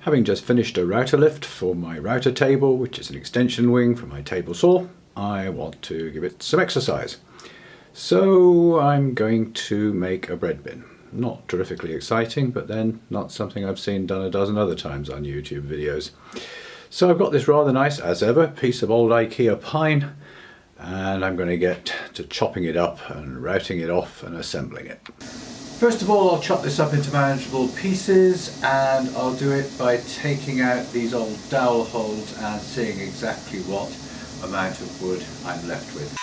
Having just finished a router lift for my router table, which is an extension wing for my table saw, I want to give it some exercise. So I'm going to make a bread bin. Not terrifically exciting, but then not something I've seen done a dozen other times on YouTube videos. So I've got this rather nice, as ever, piece of old IKEA pine, and I'm going to get to chopping it up and routing it off and assembling it. First of all, I'll chop this up into manageable pieces, and I'll do it by taking out these old dowel holes and seeing exactly what amount of wood I'm left with.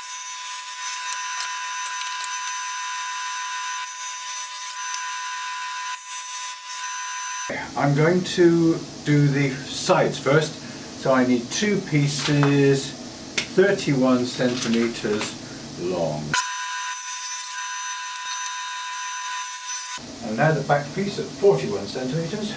I'm going to do the sides first, so I need two pieces 31 centimeters long. And now the back piece at 41 centimeters,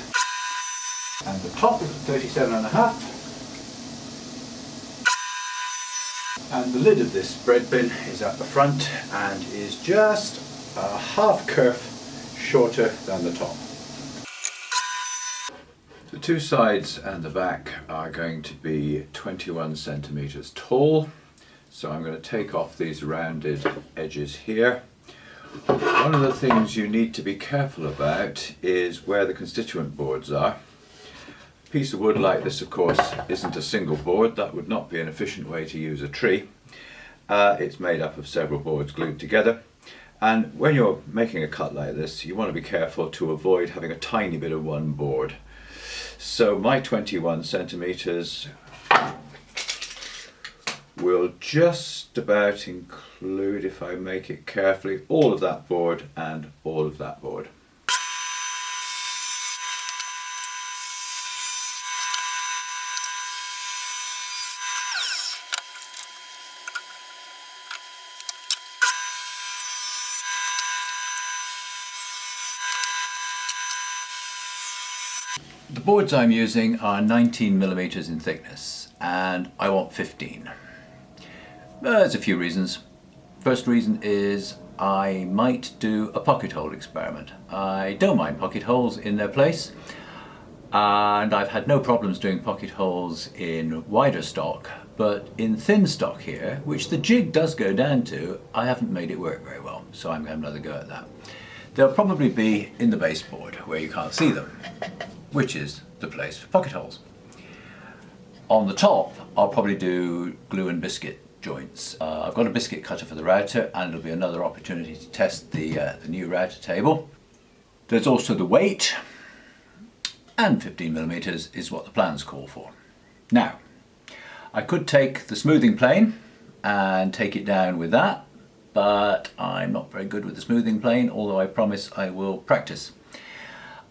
and the top is at 37.5. And the lid of this bread bin is at the front and is just a half kerf shorter than the top. The two sides and the back are going to be 21 centimeters tall, so I'm going to take off these rounded edges here. One of the things you need to be careful about is where the constituent boards are. A piece of wood like this, of course, isn't a single board. That would not be an efficient way to use a tree. It's made up of several boards glued together, and when you're making a cut like this, you want to be careful to avoid having a tiny bit of one board. So my 21 centimeters will just about include, if I make it carefully, all of that board and all of that board. The boards I'm using are 19 millimeters in thickness, and I want 15. There's a few reasons. First reason is I might do a pocket hole experiment. I don't mind pocket holes in their place, and I've had no problems doing pocket holes in wider stock, but in thin stock here, which the jig does go down to, I haven't made it work very well, so I'm going to have another go at that. They'll probably be in the baseboard where you can't see them, which is the place for pocket holes. On the top, I'll probably do glue and biscuit joints. I've got a biscuit cutter for the router, and it'll be another opportunity to test the new router table. There's also the weight, and 15 millimeters is what the plans call for. Now, I could take the smoothing plane and take it down with that, but I'm not very good with the smoothing plane, although I promise I will practice.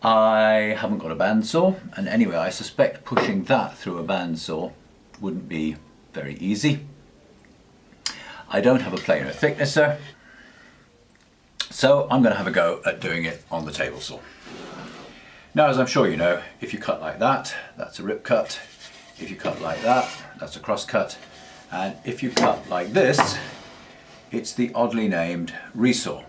I haven't got a bandsaw, and anyway, I suspect pushing that through a bandsaw wouldn't be very easy. I don't have a planer thicknesser, so I'm going to have a go at doing it on the table saw. Now, as I'm sure you know, if you cut like that, that's a rip cut. If you cut like that, that's a cross cut. And if you cut like this, it's the oddly named resaw.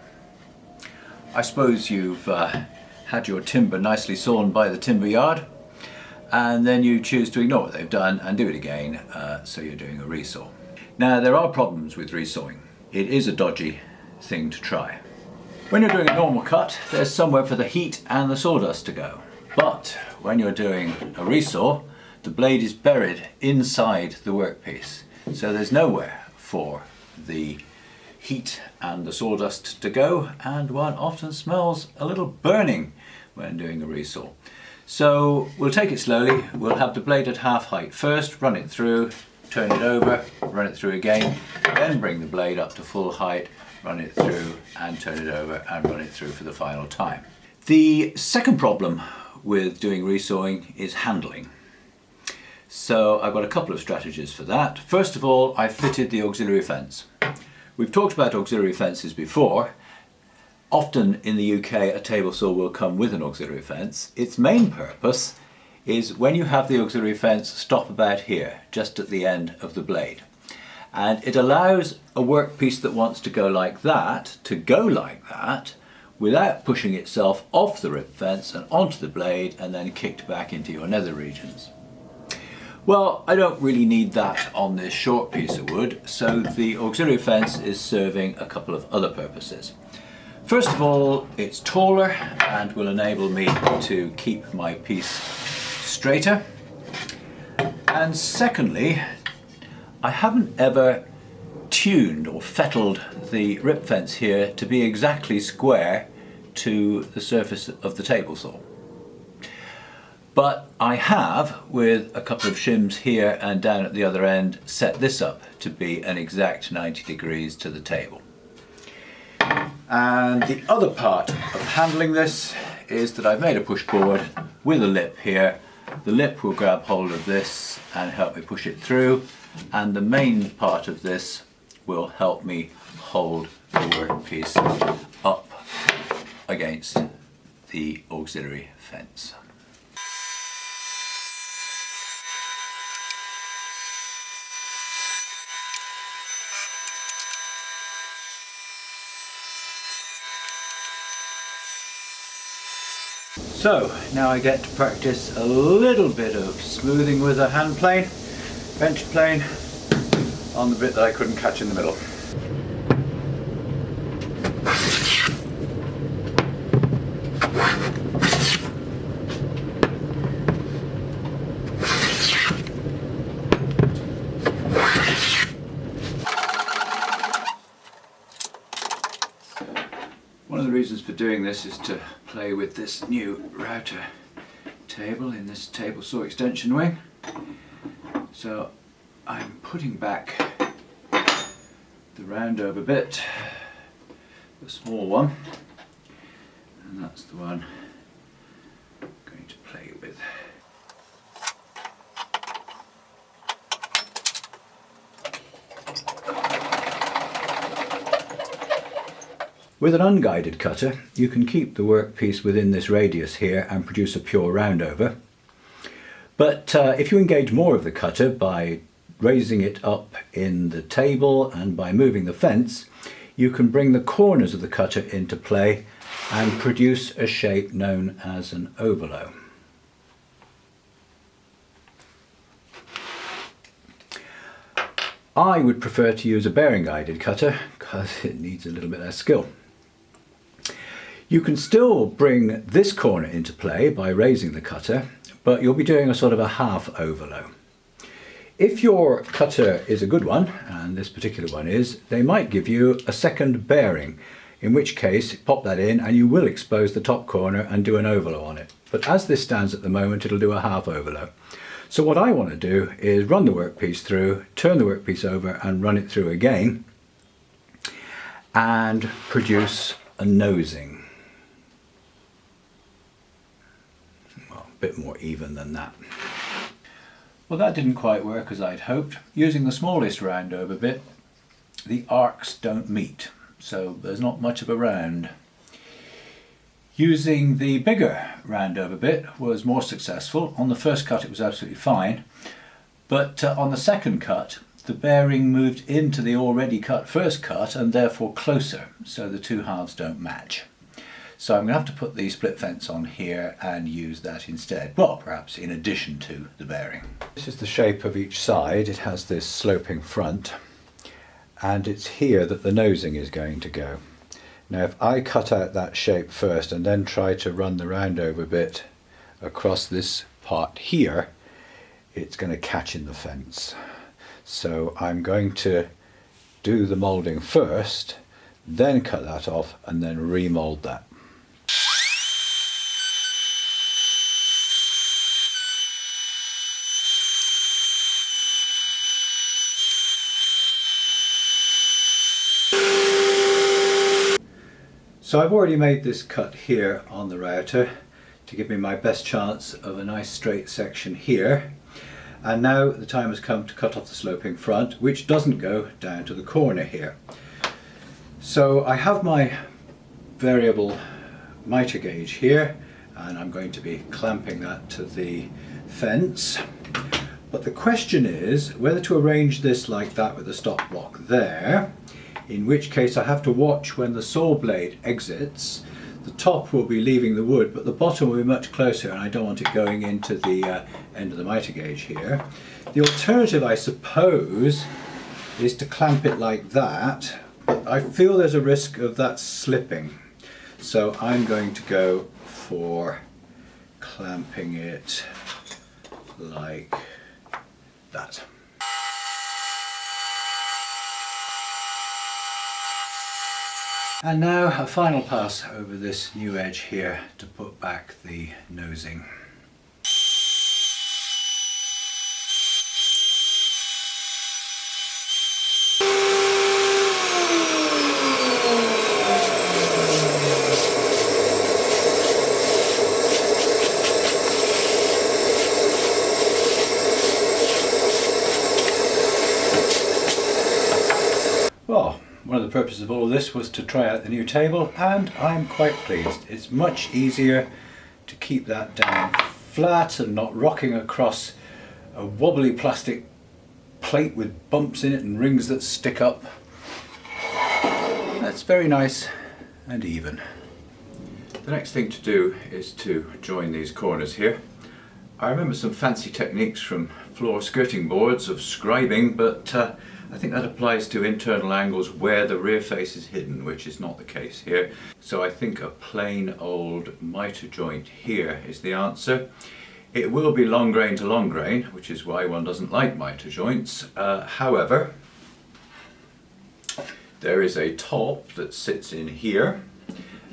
I suppose you've had your timber nicely sawn by the timber yard, and then you choose to ignore what they've done and do it again, so you're doing a resaw. Now, there are problems with resawing. It is a dodgy thing to try. When you're doing a normal cut, there's somewhere for the heat and the sawdust to go. But when you're doing a resaw, the blade is buried inside the workpiece, so there's nowhere for the heat and the sawdust to go, and one often smells a little burning when doing a resaw. So we'll take it slowly. We'll have the blade at half height first, run it through, turn it over, run it through again, then bring the blade up to full height, run it through and turn it over and run it through for the final time. The second problem with doing resawing is handling. So I've got a couple of strategies for that. First of all, I've fitted the auxiliary fence. We've talked about auxiliary fences before. Often in the UK, a table saw will come with an auxiliary fence. Its main purpose is when you have the auxiliary fence stop about here, just at the end of the blade. And it allows a workpiece that wants to go like that to go like that without pushing itself off the rip fence and onto the blade and then kicked back into your nether regions. Well, I don't really need that on this short piece of wood, so the auxiliary fence is serving a couple of other purposes. First of all, it's taller and will enable me to keep my piece straighter. And secondly, I haven't ever tuned or fettled the rip fence here to be exactly square to the surface of the table saw. But I have, with a couple of shims here and down at the other end, set this up to be an exact 90 degrees to the table. And the other part of handling this is that I've made a push board with a lip here. The lip will grab hold of this and help me push it through, and the main part of this will help me hold the workpiece up against the auxiliary fence. So now I get to practice a little bit of smoothing with a hand plane, bench plane, on the bit that I couldn't catch in the middle. One of the reasons for doing this is to play with this new router table in this table saw extension wing. So I'm putting back the round over bit, the small one, and that's the one I'm going to play with. With an unguided cutter, you can keep the workpiece within this radius here and produce a pure roundover. But if you engage more of the cutter by raising it up in the table and by moving the fence, you can bring the corners of the cutter into play and produce a shape known as an ovolo. I would prefer to use a bearing guided cutter because it needs a little bit less skill. You can still bring this corner into play by raising the cutter, but you'll be doing a sort of a half ovolo. If your cutter is a good one, and this particular one is, they might give you a second bearing, in which case pop that in and you will expose the top corner and do an ovolo on it. But as this stands at the moment, it'll do a half ovolo. So what I want to do is run the workpiece through, turn the workpiece over and run it through again, and produce a nosing. Well, a bit more even than that. Well, that didn't quite work as I'd hoped. Using the smallest round over bit, the arcs don't meet, so there's not much of a round. Using the bigger round over bit was more successful. On the first cut it was absolutely fine, but on the second cut the bearing moved into the already cut first cut and therefore closer, so the two halves don't match. So I'm going to have to put the split fence on here and use that instead. Well, perhaps in addition to the bearing. This is the shape of each side. It has this sloping front, and it's here that the nosing is going to go. Now if I cut out that shape first and then try to run the round over bit across this part here, it's going to catch in the fence. So I'm going to do the moulding first, then cut that off and then remold that. So I've already made this cut here on the router to give me my best chance of a nice straight section here. And now the time has come to cut off the sloping front, which doesn't go down to the corner here. So I have my variable mitre gauge here, and I'm going to be clamping that to the fence. But the question is whether to arrange this like that with a stop block there, in which case I have to watch when the saw blade exits the top will be leaving the wood, but the bottom will be much closer, and I don't want it going into the end of the mitre gauge here. The alternative, I suppose, is to clamp it like that, but I feel there's a risk of that slipping. So I'm going to go for clamping it like that. And now a final pass over this new edge here to put back the nosing. Well, one of the purposes of all of this was to try out the new table, and I'm quite pleased. It's much easier to keep that down flat and not rocking across a wobbly plastic plate with bumps in it and rings that stick up. That's very nice and even. The next thing to do is to join these corners here. I remember some fancy techniques from floor skirting boards of scribing, but I think that applies to internal angles where the rear face is hidden, which is not the case here. So I think a plain old mitre joint here is the answer. It will be long grain to long grain, which is why one doesn't like mitre joints. However, there is a top that sits in here,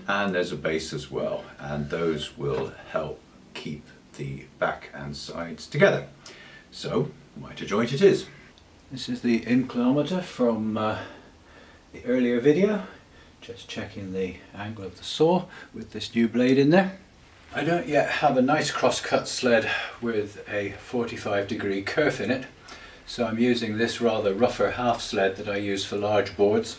and there's a base as well, and those will help keep the back and sides together. So, mitre joint it is. This is the inclinometer from the earlier video, just checking the angle of the saw with this new blade in there. I don't yet have a nice cross-cut sled with a 45-degree kerf in it, so I'm using this rather rougher half sled that I use for large boards.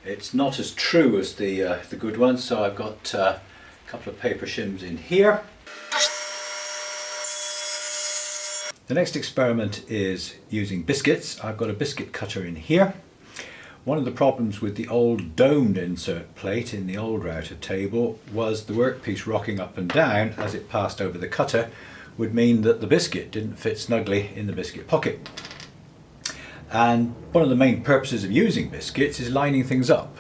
It's not as true as the good one, so I've got a couple of paper shims in here. The next experiment is using biscuits. I've got a biscuit cutter in here. One of the problems with the old domed insert plate in the old router table was the workpiece rocking up and down as it passed over the cutter would mean that the biscuit didn't fit snugly in the biscuit pocket. And one of the main purposes of using biscuits is lining things up.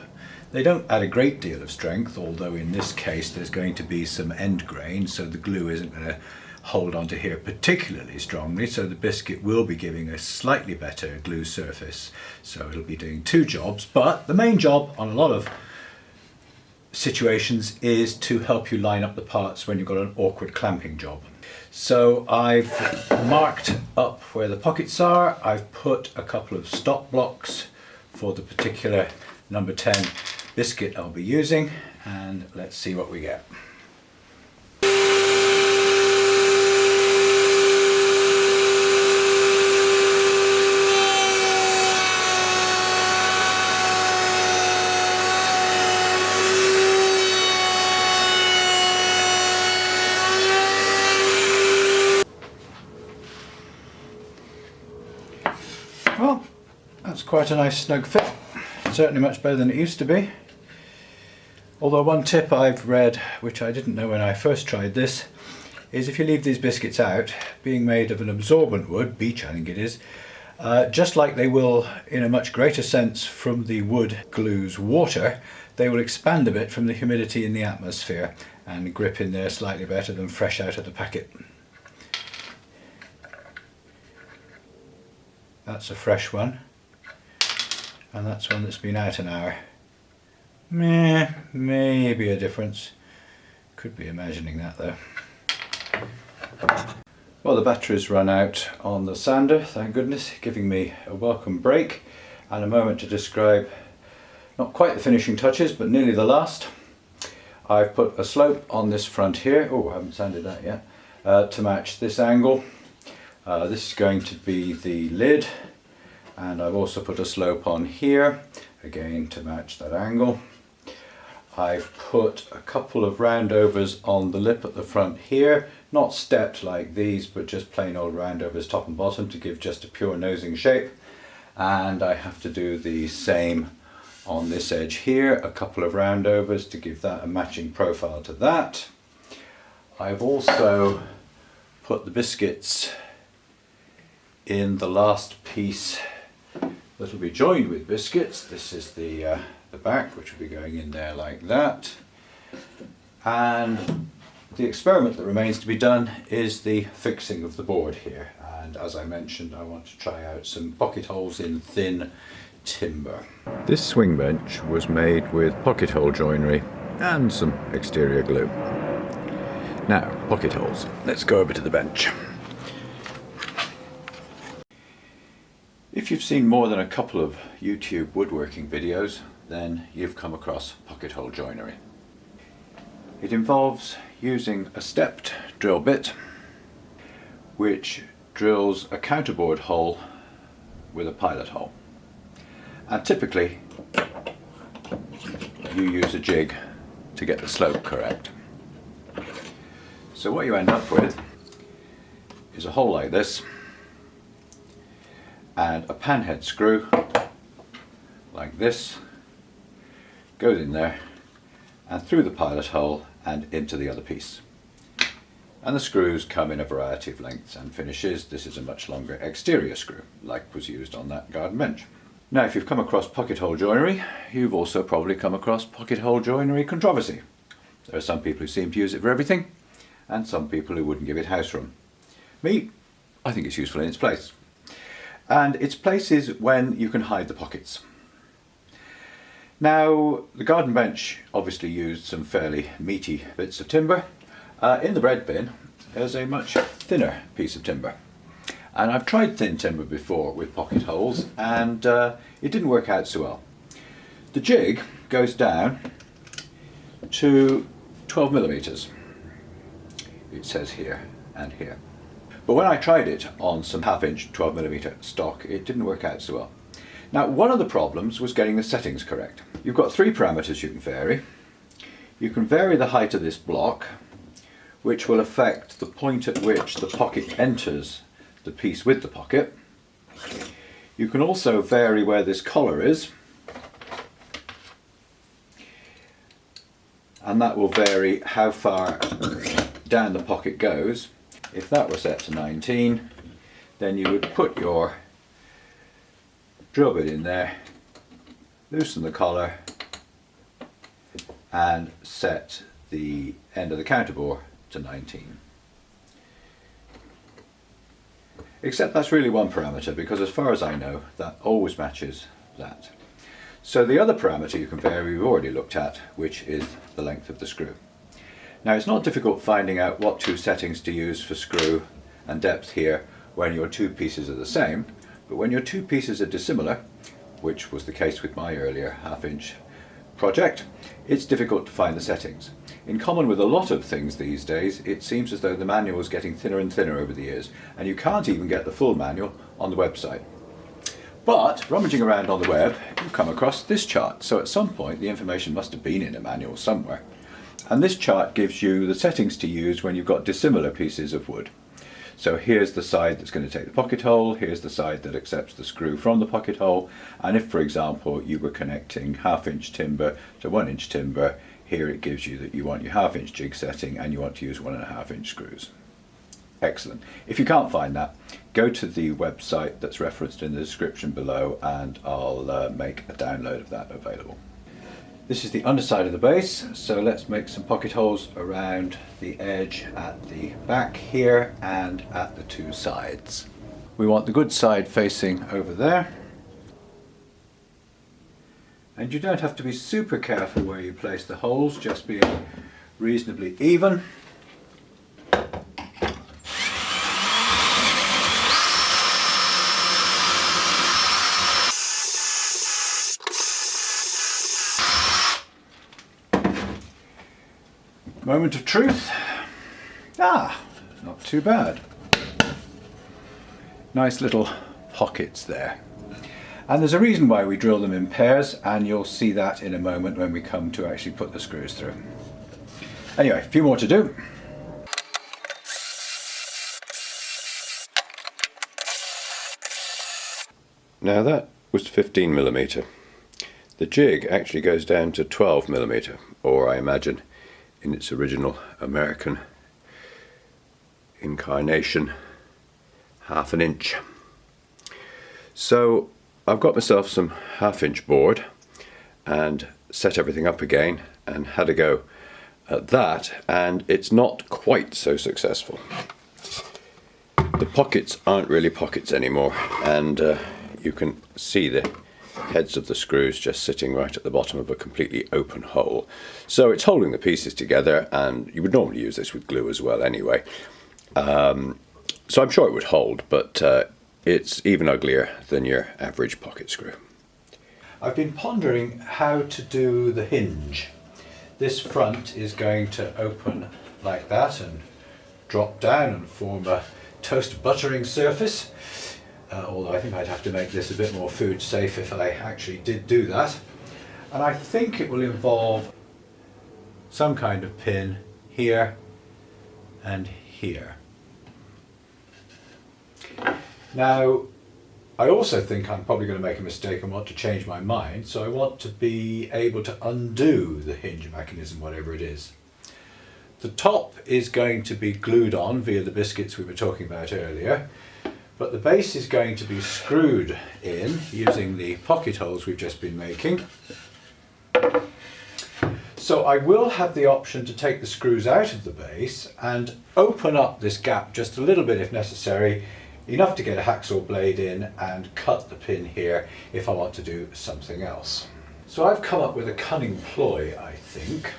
They don't add a great deal of strength, although in this case there's going to be some end grain, so the glue isn't going to hold onto here particularly strongly, so the biscuit will be giving a slightly better glue surface, so it'll be doing two jobs. But the main job on a lot of situations is to help you line up the parts when you've got an awkward clamping job. So I've marked up where the pockets are. I've put a couple of stop blocks for the particular number 10 biscuit I'll be using, and let's see what we get. Well, that's quite a nice snug fit. Certainly much better than it used to be. Although one tip I've read, which I didn't know when I first tried this, is if you leave these biscuits out, being made of an absorbent wood, beech I think it is, just like they will in a much greater sense from the wood glue's water, they will expand a bit from the humidity in the atmosphere and grip in there slightly better than fresh out of the packet. That's a fresh one, and that's one that's been out an hour. Maybe a difference. Could be imagining that though. Well, the battery's run out on the sander, thank goodness, giving me a welcome break and a moment to describe not quite the finishing touches, but nearly the last. I've put a slope on this front here, oh I haven't sanded that yet, to match this angle. This is going to be the lid, and I've also put a slope on here, again to match that angle. I've put a couple of roundovers on the lip at the front here, not stepped like these, but just plain old roundovers top and bottom to give just a pure nosing shape. And I have to do the same on this edge here, a couple of roundovers to give that a matching profile to that. I've also put the biscuits in the last piece that will be joined with biscuits. This is the back, which will be going in there like that. And the experiment that remains to be done is the fixing of the board here. And as I mentioned, I want to try out some pocket holes in thin timber. This swing bench was made with pocket hole joinery and some exterior glue. Now, pocket holes. Let's go over to the bench. If you've seen more than a couple of YouTube woodworking videos, then you've come across pocket hole joinery. It involves using a stepped drill bit which drills a counterboard hole with a pilot hole. And typically you use a jig to get the slope correct. So what you end up with is a hole like this and a panhead screw like this goes in there and through the pilot hole and into the other piece. And the screws come in a variety of lengths and finishes. This is a much longer exterior screw, like was used on that garden bench. Now, if you've come across pocket hole joinery, you've also probably come across pocket hole joinery controversy. There are some people who seem to use it for everything, and some people who wouldn't give it house room. Me, I think it's useful in its place. And its place is when you can hide the pockets. Now, the garden bench obviously used some fairly meaty bits of timber. In the bread bin, there's a much thinner piece of timber. And I've tried thin timber before with pocket holes, and it didn't work out so well. The jig goes down to 12 millimeters. It says here and here. But when I tried it on some half-inch 12mm stock, it didn't work out so well. Now, one of the problems was getting the settings correct. You've got three parameters you can vary. You can vary the height of this block, which will affect the point at which the pocket enters the piece with the pocket. You can also vary where this collar is, and that will vary how far down the pocket goes. If that were set to 19, then you would put your drill bit in there, loosen the collar and set the end of the counterbore to 19. Except that's really one parameter, because as far as I know, that always matches that. So the other parameter you can vary we've already looked at, which is the length of the screw. Now, it's not difficult finding out what two settings to use for screw and depth here when your two pieces are the same, but when your two pieces are dissimilar, which was the case with my earlier half-inch project, it's difficult to find the settings. In common with a lot of things these days, it seems as though the manual is getting thinner and thinner over the years, and you can't even get the full manual on the website. But rummaging around on the web, you come across this chart, so at some point the information must have been in a manual somewhere. And this chart gives you the settings to use when you've got dissimilar pieces of wood. So here's the side that's going to take the pocket hole, here's the side that accepts the screw from the pocket hole, and if, for example, you were connecting half-inch timber to 1-inch timber, here it gives you that you want your half-inch jig setting and you want to use 1.5-inch screws. Excellent. If you can't find that, go to the website that's referenced in the description below and I'll make a download of that available. This is the underside of the base, so let's make some pocket holes around the edge at the back here and at the two sides. We want the good side facing over there. And you don't have to be super careful where you place the holes, just being reasonably even. Moment of truth. Not too bad. Nice little pockets there. And there's a reason why we drill them in pairs, and you'll see that in a moment when we come to actually put the screws through. Anyway, a few more to do. Now that was 15mm. The jig actually goes down to 12mm, or I imagine in its original American incarnation, 1/2 inch. So I've got myself some 1/2 inch board and set everything up again and had a go at that, and it's not quite so successful. The pockets aren't really pockets anymore, and you can see the heads of the screws just sitting right at the bottom of a completely open hole. So it's holding the pieces together, and you would normally use this with glue as well anyway. So I'm sure it would hold, but it's even uglier than your average pocket screw. I've been pondering how to do the hinge. This front is going to open like that and drop down and form a toast buttering surface. Although I think I'd have to make this a bit more food safe if I actually did do that. And I think it will involve some kind of pin here and here. Now, I also think I'm probably going to make a mistake and want to change my mind, so I want to be able to undo the hinge mechanism, whatever it is. The top is going to be glued on via the biscuits we were talking about earlier, but the base is going to be screwed in using the pocket holes we've just been making. So I will have the option to take the screws out of the base and open up this gap just a little bit if necessary, enough to get a hacksaw blade in and cut the pin here if I want to do something else. So I've come up with a cunning ploy, I think.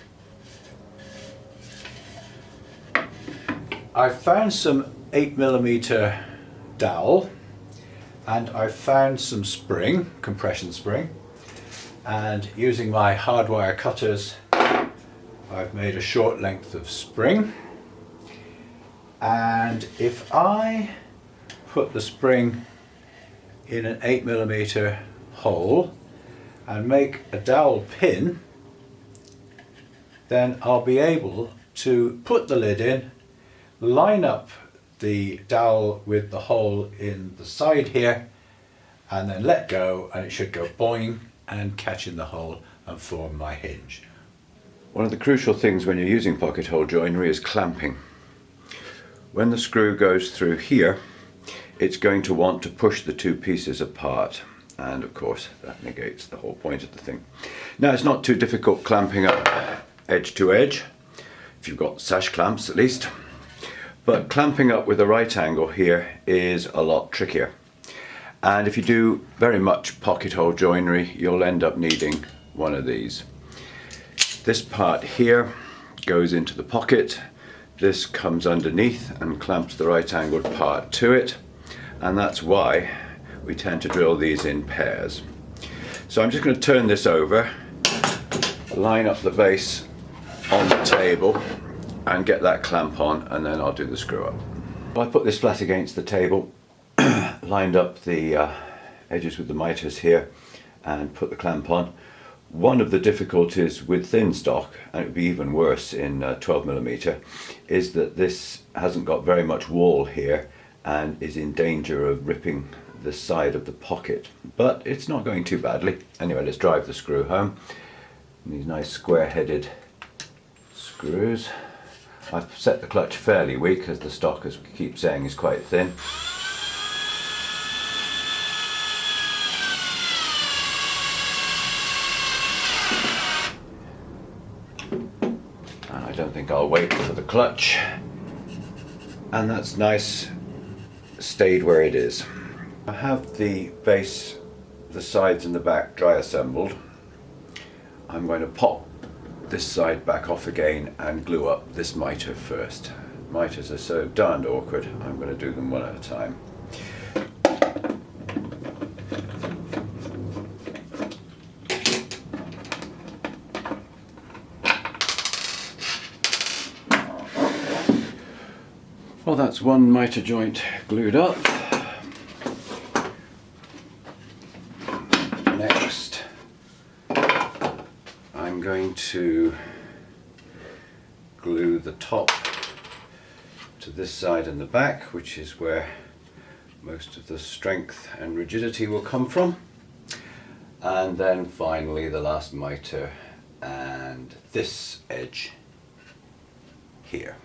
I've found some 8mm dowel, and I've found some spring, compression spring, and using my hardwire cutters I've made a short length of spring, and if I put the spring in an 8mm hole and make a dowel pin, then I'll be able to put the lid in, line up the dowel with the hole in the side here, and then let go, and it should go boing and catch in the hole and form my hinge. One of the crucial things when you're using pocket hole joinery is clamping. When the screw goes through here, it's going to want to push the two pieces apart, and of course that negates the whole point of the thing. Now, it's not too difficult clamping up edge to edge, if you've got sash clamps at least, but clamping up with a right angle here is a lot trickier. And if you do very much pocket hole joinery, you'll end up needing one of these. This part here goes into the pocket, this comes underneath and clamps the right angled part to it, and that's why we tend to drill these in pairs. So I'm just going to turn this over, line up the base on the table and get that clamp on, and then I'll do the screw up. I put this flat against the table, lined up the edges with the miters here and put the clamp on. One of the difficulties with thin stock, and it would be even worse in 12mm, is that this hasn't got very much wall here and is in danger of ripping the side of the pocket, but it's not going too badly. Anyway, let's drive the screw home. These nice square-headed screws. I've set the clutch fairly weak, as the stock, as we keep saying, is quite thin. And I don't think I'll wait for the clutch. And that's nice, stayed where it is. I have the base, the sides and the back dry assembled. I'm going to pop this side back off again and glue up this miter first. Miters are so darned awkward, I'm going to do them one at a time. Well, that's one miter joint glued up. Next, I'm going to glue the top to this side and the back, which is where most of the strength and rigidity will come from. And then finally the last mitre and this edge here.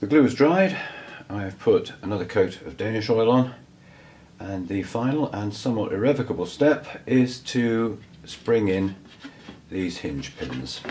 The glue is dried. I've put another coat of Danish oil on, and the final and somewhat irrevocable step is to spring in these hinge pins.